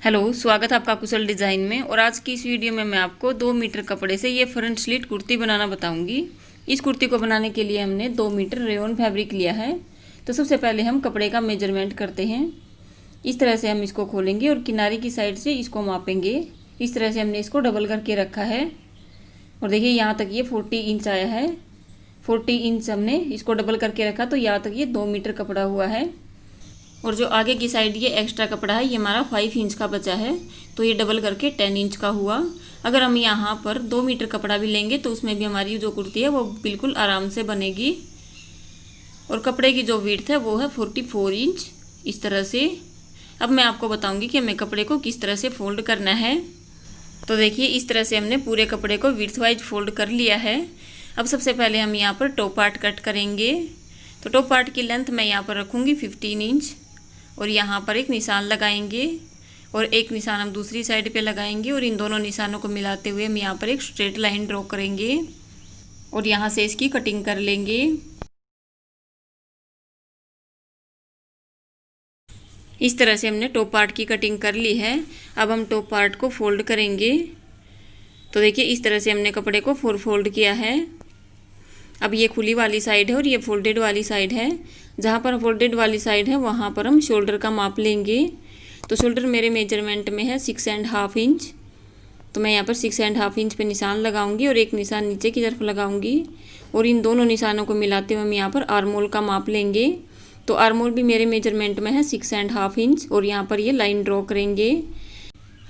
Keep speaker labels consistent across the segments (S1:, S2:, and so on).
S1: Hello, स्वागत है आपका कुशल डिज़ाइन में। और आज की इस वीडियो में मैं आपको 2 मीटर कपड़े से ये फ्रंट स्लिट कुर्ती बनाना बताऊंगी। इस कुर्ती को बनाने के लिए हमने 2 मीटर रेयॉन फैब्रिक लिया है। तो सबसे पहले हम कपड़े का मेजरमेंट करते हैं। इस तरह से हम इसको खोलेंगे और किनारे की साइड से इसको मापेंगे। इस तरह से हमने इसको डबल करके रखा है और देखिए यहाँ तक ये 40 इंच आया है। 40 इंच हमने इसको डबल करके रखा तो यहाँ तक ये 2 मीटर कपड़ा हुआ है। और जो आगे की साइड ये एक्स्ट्रा कपड़ा है ये हमारा 5 इंच का बचा है, तो ये डबल करके 10 इंच का हुआ। अगर हम यहाँ पर 2 मीटर कपड़ा भी लेंगे तो उसमें भी हमारी जो कुर्ती है वो बिल्कुल आराम से बनेगी। और कपड़े की जो विड्थ है वो है 44 इंच। इस तरह से अब मैं आपको बताऊंगी कि हमें कपड़े को किस तरह से फोल्ड करना है। तो देखिए इस तरह से हमने पूरे कपड़े को विड्थ वाइज फोल्ड कर लिया है। अब सबसे पहले हम यहाँ पर टॉप पार्ट कट करेंगे। तो टॉप पार्ट की लेंथ मैं यहाँ पर रखूँगी 15 इंच और यहाँ पर एक निशान लगाएंगे और एक निशान हम दूसरी साइड पे लगाएंगे और इन दोनों निशानों को मिलाते हुए हम यहाँ पर एक स्ट्रेट लाइन ड्रॉ करेंगे और यहाँ से इसकी कटिंग कर लेंगे। इस तरह से हमने टॉप पार्ट की कटिंग कर ली है। अब हम टॉप पार्ट को फोल्ड करेंगे। तो देखिए इस तरह से हमने कपड़े को 4 फोल्ड किया है। अब ये खुली वाली साइड है और ये फोल्डेड वाली साइड है। जहाँ पर फोल्डेड वाली साइड है वहाँ पर हम शोल्डर का माप लेंगे। तो शोल्डर मेरे मेजरमेंट में है 6.5 इंच। तो मैं यहाँ पर 6.5 इंच पे निशान लगाऊंगी और एक निशान नीचे की तरफ लगाऊंगी और इन दोनों निशानों को मिलाते हुए हम यहाँ पर आर्मोल का माप लेंगे। तो आर्मोल भी मेरे मेजरमेंट में है 6.5 इंच और यहाँ पर ये लाइन ड्रॉ करेंगे।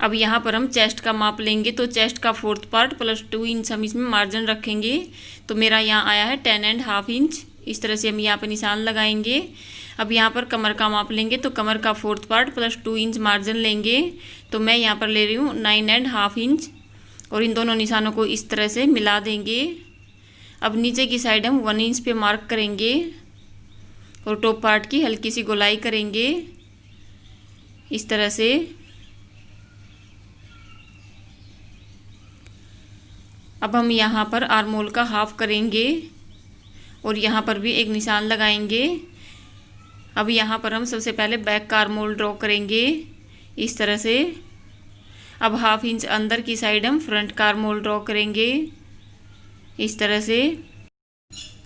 S1: अब यहाँ पर हम चेस्ट का माप लेंगे। तो चेस्ट का 4th पार्ट प्लस 2 इंच हम इसमें मार्जिन रखेंगे। तो मेरा यहाँ आया है 10.5 इंच। इस तरह से हम यहाँ पर निशान लगाएंगे। अब यहाँ पर कमर का माप लेंगे। तो कमर का 4th part plus 2 inch margin लेंगे। तो मैं यहाँ पर ले रही हूँ 9.5 इंच और इन दोनों निशानों को इस तरह से मिला देंगे। अब नीचे की साइड हम 1 इंच पे मार्क करेंगे और टॉप पार्ट की हल्की सी गोलाई करेंगे इस तरह से। अब हम यहाँ पर आर्मोल का हाफ करेंगे और यहाँ पर भी एक निशान लगाएंगे। अब यहाँ पर हम सबसे पहले बैक का आर्मोल ड्रॉ करेंगे इस तरह से। अब 1/2 इंच अंदर की साइड हम फ्रंट का आर्मोल ड्रॉ करेंगे इस तरह से।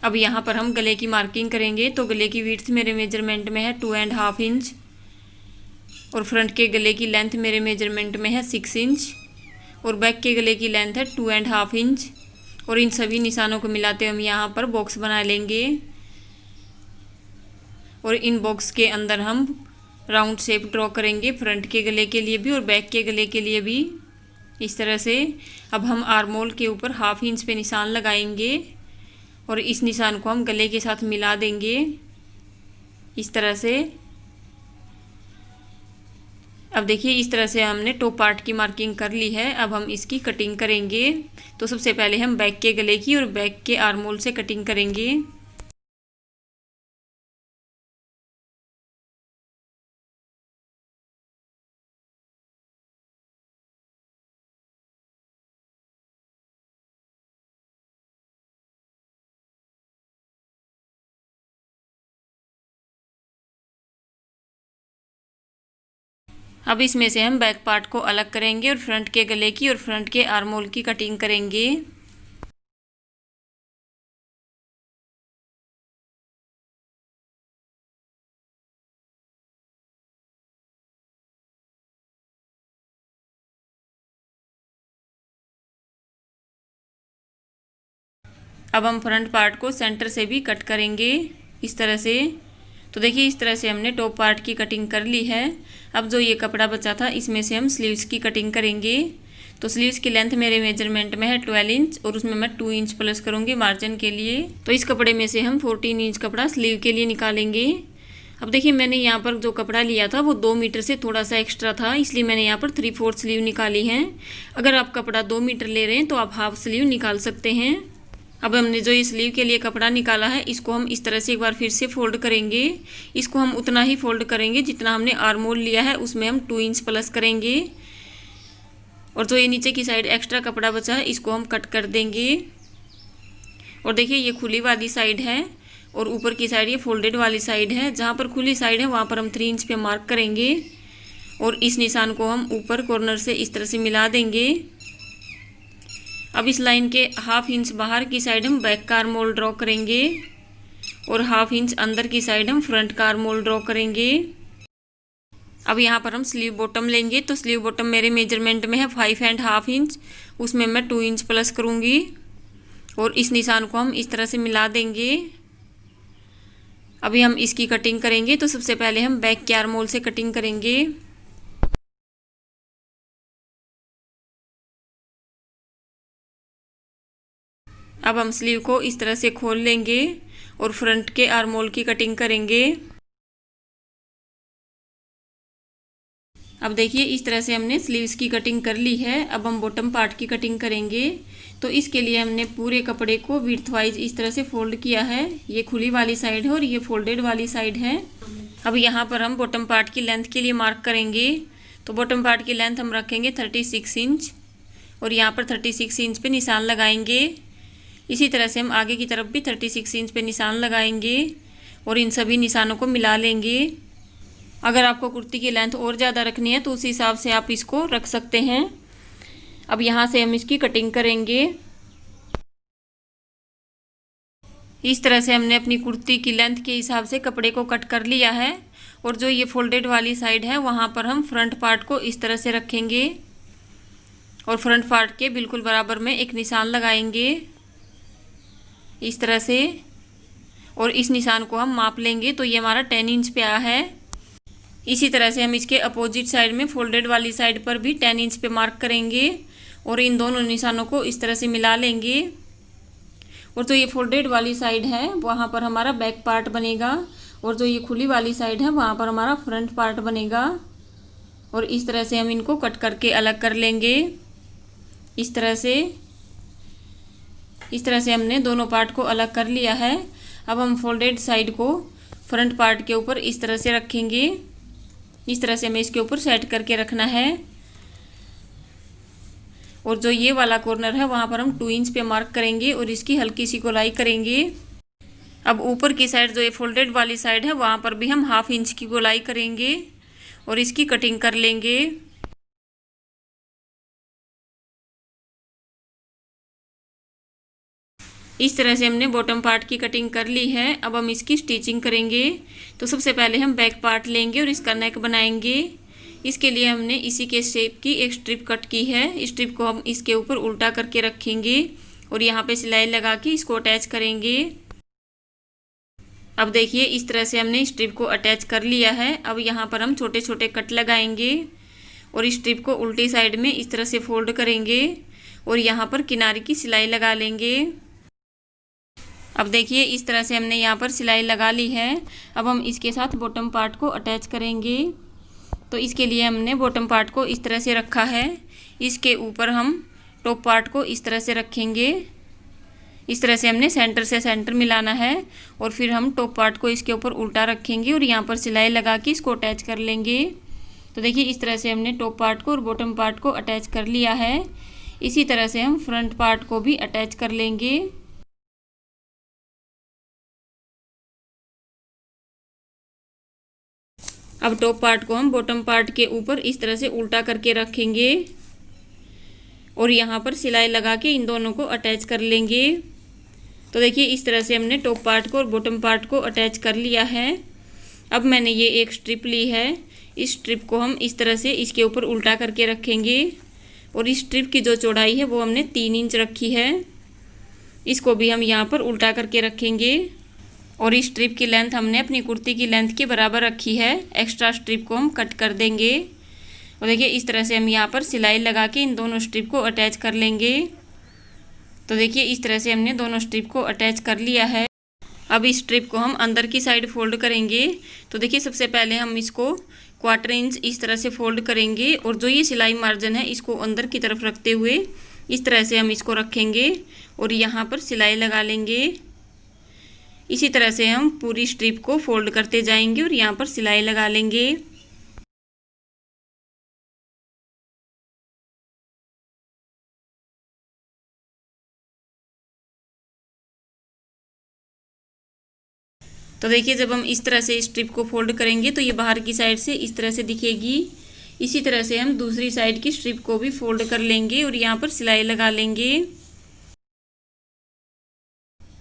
S1: अब यहाँ पर हम गले की मार्किंग करेंगे। तो गले की विड्थ मेरे मेजरमेंट में है 2.5 इंच और फ्रंट के गले की लेंथ मेरे मेजरमेंट में है 6 इंच और बैक के गले की लेंथ है 2.5 इंच। और इन सभी निशानों को मिलाते हम यहाँ पर बॉक्स बना लेंगे और इन बॉक्स के अंदर हम राउंड शेप ड्रॉ करेंगे फ्रंट के गले के लिए भी और बैक के गले के लिए भी इस तरह से। अब हम आर्मोल के ऊपर 1/2 इंच पे निशान लगाएंगे और इस निशान को हम गले के साथ मिला देंगे इस तरह से। अब देखिए इस तरह से हमने टॉप पार्ट की मार्किंग कर ली है। अब हम इसकी कटिंग करेंगे। तो सबसे पहले हम बैक के गले की और बैक के आर्मोल से कटिंग करेंगे। अब इसमें से हम बैक पार्ट को अलग करेंगे और फ्रंट के गले की और फ्रंट के आर्मोल की कटिंग करेंगे। अब हम फ्रंट पार्ट को सेंटर से भी कट करेंगे इस तरह से। तो देखिए इस तरह से हमने टॉप पार्ट की कटिंग कर ली है। अब जो ये कपड़ा बचा था इसमें से हम स्लीव्स की कटिंग करेंगे। तो स्लीव्स की लेंथ मेरे मेजरमेंट में है 12 इंच और उसमें मैं 2 इंच प्लस करूँगी मार्जिन के लिए। तो इस कपड़े में से हम 14 इंच कपड़ा स्लीव के लिए निकालेंगे। अब देखिए मैंने यहाँ पर जो कपड़ा लिया था वो 2 मीटर से थोड़ा सा एक्स्ट्रा था, इसलिए मैंने यहाँ पर 3/4 स्लीव निकाली है। अगर आप कपड़ा 2 मीटर ले रहे हैं तो आप हाफ स्लीव निकाल सकते हैं। अब हमने जो ये स्लीव के लिए कपड़ा निकाला है इसको हम इस तरह से एक बार फिर से फोल्ड करेंगे। इसको हम उतना ही फोल्ड करेंगे जितना हमने आर्मोल लिया है, उसमें हम 2 इंच प्लस करेंगे और जो ये नीचे की साइड एक्स्ट्रा कपड़ा बचा है इसको हम कट कर देंगे। और देखिए ये खुली वाली साइड है और ऊपर की साइड ये फोल्डेड वाली साइड है। जहाँ पर खुली साइड है वहाँ पर हम 3 इंच पे मार्क करेंगे और इस निशान को हम ऊपर कॉर्नर से इस तरह से मिला देंगे। अब इस लाइन के हाफ इंच बाहर की साइड हम बैक का आर्म होल ड्रॉ करेंगे और हाफ इंच अंदर की साइड हम फ्रंट का आर्म होल ड्रॉ करेंगे। अब यहाँ पर हम स्लीव बॉटम लेंगे, तो स्लीव बॉटम मेरे मेजरमेंट में है 5.5 इंच, उसमें मैं 2 इंच प्लस करूँगी और इस निशान को हम इस तरह से मिला देंगे। अभी हम इसकी कटिंग करेंगे, तो सबसे पहले हम बैक के आर्म होल से कटिंग करेंगे। अब हम स्लीव को इस तरह से खोल लेंगे और फ्रंट के आर्म होल की कटिंग करेंगे। अब देखिए इस तरह से हमने स्लीव्स की कटिंग कर ली है। अब हम बॉटम पार्ट की कटिंग करेंगे, तो इसके लिए हमने पूरे कपड़े को विड्थ वाइज इस तरह से फोल्ड किया है। ये खुली वाली साइड है और ये फोल्डेड वाली साइड है। अब यहाँ पर हम बॉटम पार्ट की लेंथ के लिए मार्क करेंगे, तो बॉटम पार्ट की लेंथ हम रखेंगे 36 इंच और यहाँ पर 36 इंच पे निशान लगाएंगे। इसी तरह से हम आगे की तरफ भी 36 इंच पे निशान लगाएंगे और इन सभी निशानों को मिला लेंगे। अगर आपको कुर्ती की लेंथ और ज़्यादा रखनी है तो उस हिसाब से आप इसको रख सकते हैं। अब यहाँ से हम इसकी कटिंग करेंगे। इस तरह से हमने अपनी कुर्ती की लेंथ के हिसाब से कपड़े को कट कर लिया है और जो ये फोल्डेड वाली साइड है वहाँ पर हम फ्रंट पार्ट को इस तरह से रखेंगे और फ्रंट पार्ट के बिल्कुल बराबर में एक निशान लगाएंगे इस तरह से, और इस निशान को हम माप लेंगे, तो ये हमारा 10 इंच पे आया है। इसी तरह से हम इसके अपोजिट साइड में फोल्डेड वाली साइड पर भी 10 इंच पे मार्क करेंगे और इन दोनों निशानों को इस तरह से मिला लेंगे। और जो ये फोल्डेड वाली साइड है वहाँ पर हमारा बैक पार्ट बनेगा और जो ये खुली वाली साइड है वहाँ पर हमारा फ्रंट पार्ट बनेगा। और इस तरह से हम इनको कट करके अलग कर लेंगे। इस तरह से हमने दोनों पार्ट को अलग कर लिया है। अब हम फोल्डेड साइड को फ्रंट पार्ट के ऊपर इस तरह से रखेंगे। इस तरह से हमें इसके ऊपर सेट करके रखना है और जो ये वाला कॉर्नर है वहाँ पर हम 2 इंच पे मार्क करेंगे और इसकी हल्की सी गोलाई करेंगे। अब ऊपर की साइड जो ये फोल्डेड वाली साइड है वहाँ पर भी हम हाफ इंच की गोलाई करेंगे और इसकी कटिंग कर लेंगे। इस तरह से हमने बॉटम पार्ट की कटिंग कर ली है। अब हम इसकी स्टिचिंग करेंगे, तो सबसे पहले हम बैक पार्ट लेंगे और इसका नेक बनाएंगे। इसके लिए हमने इसी के शेप की एक स्ट्रिप कट की है। स्ट्रिप को हम इसके ऊपर उल्टा करके रखेंगे और यहाँ पे सिलाई लगा के इसको अटैच करेंगे। अब देखिए इस तरह से हमने स्ट्रिप को अटैच कर लिया है। अब यहाँ पर हम छोटे छोटे कट लगाएंगे और इस स्ट्रिप को उल्टी साइड में इस तरह से फोल्ड करेंगे और यहाँ पर किनारे की सिलाई लगा लेंगे। अब देखिए इस तरह से हमने यहाँ पर सिलाई लगा ली है। अब हम इसके साथ बॉटम पार्ट को अटैच करेंगे, तो इसके लिए हमने बॉटम पार्ट को इस तरह से रखा है। इसके ऊपर हम टॉप पार्ट को इस तरह से रखेंगे। इस तरह से हमने सेंटर से सेंटर मिलाना है और फिर हम टॉप पार्ट को इसके ऊपर उल्टा रखेंगे और यहाँ पर सिलाई लगा के इसको अटैच कर लेंगे। तो देखिए इस तरह से हमने टॉप पार्ट को और बॉटम पार्ट को अटैच कर लिया है। इसी तरह से हम फ्रंट पार्ट को भी अटैच कर लेंगे। अब टॉप पार्ट को हम बॉटम पार्ट के ऊपर इस तरह से उल्टा करके रखेंगे और यहाँ पर सिलाई लगा के इन दोनों को अटैच कर लेंगे। तो देखिए इस तरह से हमने टॉप पार्ट को और बॉटम पार्ट को अटैच कर लिया है। अब मैंने ये एक स्ट्रिप ली है। इस स्ट्रिप को हम इस तरह से इसके ऊपर उल्टा करके रखेंगे और इस स्ट्रिप की जो चौड़ाई है वो हमने 3 इंच रखी है। इसको भी हम यहाँ पर उल्टा करके रखेंगे और इस स्ट्रिप की लेंथ हमने अपनी कुर्ती की लेंथ के बराबर रखी है। एक्स्ट्रा स्ट्रिप को हम कट कर देंगे और देखिए इस तरह से हम यहाँ पर सिलाई लगा के इन दोनों स्ट्रिप को अटैच कर लेंगे। तो देखिए इस तरह से हमने दोनों स्ट्रिप को अटैच कर लिया है। अब इस स्ट्रिप को हम अंदर की साइड फोल्ड करेंगे। तो देखिए सबसे पहले हम इसको 1/4 इंच इस तरह से फोल्ड करेंगे और जो ये सिलाई मार्जिन है इसको अंदर की तरफ रखते हुए इस तरह से हम इसको रखेंगे और यहाँ पर सिलाई लगा लेंगे। इसी तरह से हम पूरी स्ट्रिप को फोल्ड करते जाएंगे और यहाँ पर सिलाई लगा लेंगे। तो देखिए जब हम इस तरह से स्ट्रिप को फोल्ड करेंगे तो ये बाहर की साइड से इस तरह से दिखेगी। इसी तरह से हम दूसरी साइड की स्ट्रिप को भी फोल्ड कर लेंगे और यहाँ पर सिलाई लगा लेंगे।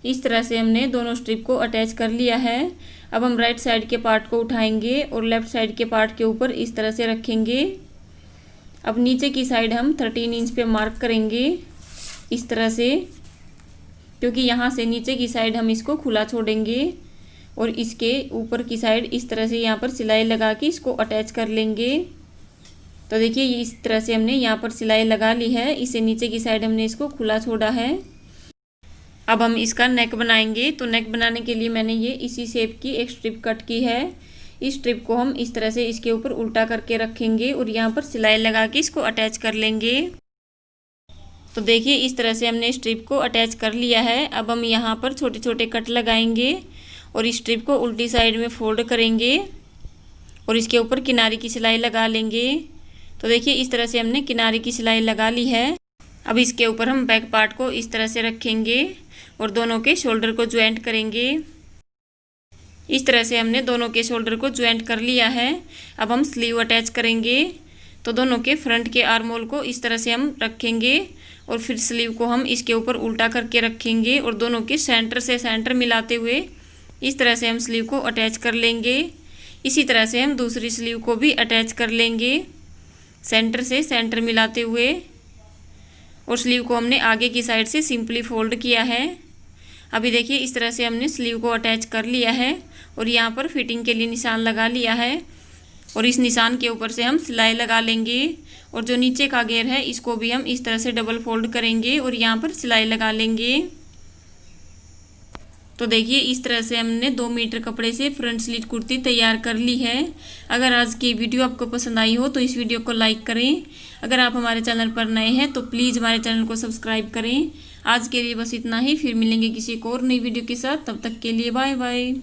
S1: इस तरह से हमने दोनों स्ट्रिप को अटैच कर लिया है। अब हम राइट साइड के पार्ट को उठाएंगे और लेफ्ट साइड के पार्ट के ऊपर इस तरह से रखेंगे। अब नीचे की साइड हम 13 इंच पे मार्क करेंगे इस तरह से, क्योंकि यहाँ से नीचे की साइड हम इसको खुला छोड़ेंगे और इसके ऊपर की साइड इस तरह से यहाँ पर सिलाई लगा के इसको अटैच कर लेंगे। तो देखिए इस तरह से हमने यहाँ पर सिलाई लगा ली है, इसे नीचे की साइड हमने इसको खुला छोड़ा है। अब हम इसका नेक बनाएंगे। तो नेक बनाने के लिए मैंने ये इसी शेप की एक स्ट्रिप कट की है। इस स्ट्रिप को हम इस तरह से इसके ऊपर उल्टा करके रखेंगे और यहाँ पर सिलाई लगा के इसको अटैच कर लेंगे। तो देखिए इस तरह से हमने स्ट्रिप को अटैच कर लिया है। अब हम यहाँ पर छोटे छोटे कट लगाएंगे और इस स्ट्रिप को उल्टी साइड में फोल्ड करेंगे और इसके ऊपर किनारे की सिलाई लगा लेंगे। तो देखिए इस तरह से हमने किनारे की सिलाई लगा ली है। अब इसके ऊपर हम बैक पार्ट को इस तरह से रखेंगे और दोनों के शोल्डर को ज्वाइंट करेंगे। इस तरह से हमने दोनों के शोल्डर को ज्वाइंट कर लिया है। अब हम स्लीव अटैच करेंगे। तो दोनों के फ्रंट के आर्म होल को इस तरह से हम रखेंगे और फिर स्लीव को हम इसके ऊपर उल्टा करके रखेंगे और दोनों के सेंटर से सेंटर मिलाते हुए इस तरह से हम स्लीव को अटैच कर लेंगे। इसी तरह से हम दूसरी स्लीव को भी अटैच कर लेंगे सेंटर से सेंटर मिलाते हुए। और स्लीव को हमने आगे की साइड से सिंपली फोल्ड किया है। अभी देखिए इस तरह से हमने स्लीव को अटैच कर लिया है और यहाँ पर फिटिंग के लिए निशान लगा लिया है और इस निशान के ऊपर से हम सिलाई लगा लेंगे और जो नीचे का घेर है इसको भी हम इस तरह से डबल फोल्ड करेंगे और यहाँ पर सिलाई लगा लेंगे। तो देखिए इस तरह से हमने 2 मीटर कपड़े से फ्रंट स्लिट कुर्ती तैयार कर ली है। अगर आज की वीडियो आपको पसंद आई हो तो इस वीडियो को लाइक करें। अगर आप हमारे चैनल पर नए हैं तो प्लीज़ हमारे चैनल को सब्सक्राइब करें। आज के लिए बस इतना ही, फिर मिलेंगे किसी एक और नई वीडियो के साथ। तब तक के लिए बाय बाय।